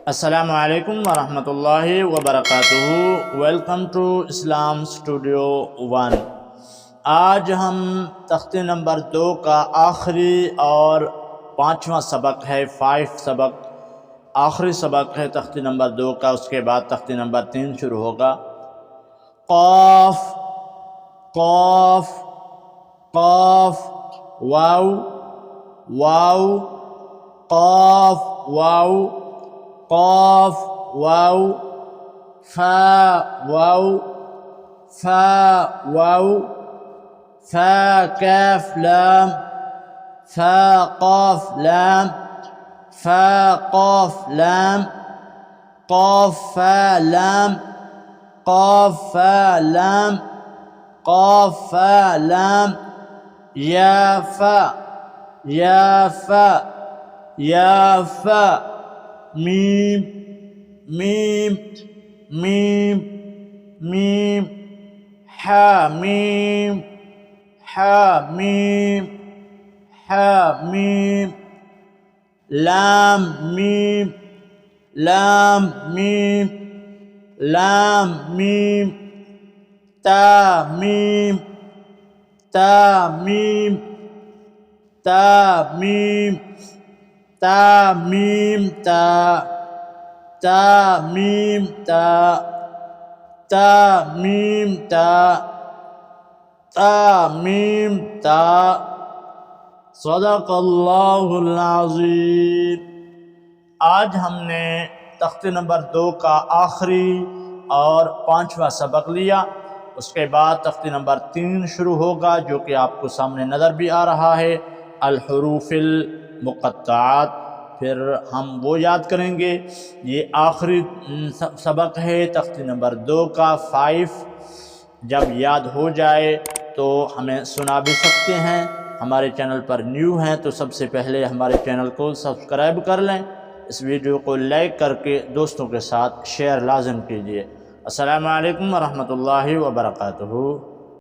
अस्सलामु अलैकुम वरहमतुल्लाहि वबरकातुहू। Welcome to Islam studio 1। आज हम तख्ती नंबर 2 का आखिरी और 5वां सबक है। 5 सबक आखिरी सबक है तख्ती नंबर 2 का। उसके बाद तख्ती नंबर 3 शुरू होगा। क़ाफ क़ाफ क़ाफ, वाव वाव, क़ाफ वाव, क़ाफ वाव, फा वाव, फा वाव, फा काफ लाम, फा क़ाफ लाम, फा क़ाफ लाम, क़ाफ फा लाम, क़ाफ फा लाम, क़ाफ फा लाम, या फा या फा या फा, मीम मीम मीम मीम, हा मीम हा मीम हा मीम, लाम मीम लाम मीम लाम मीम, ता मीम ता मीम ता मीम, ता मीम ता ता मीम ता ता मीम ता ता मीम ता। सदक़ल्लाहुल अज़ीम। आज हमने तख्ती नंबर 2 का आखिरी और 5वां सबक लिया। उसके बाद तख्ती नंबर 3 शुरू होगा, जो कि आपको सामने नज़र भी आ रहा है, अल हुरूफिल मुक़त्तआत। फिर हम वो याद करेंगे। ये आखिरी सबक है तख्ती नंबर 2 का 5। जब याद हो जाए तो हमें सुना भी सकते हैं। हमारे चैनल पर न्यू हैं तो सबसे पहले हमारे चैनल को सब्सक्राइब कर लें। इस वीडियो को लाइक करके दोस्तों के साथ शेयर लाज़िम कीजिए। अस्सलामु अलैकुम वरहमतुल्लाहि वबरकातुहू।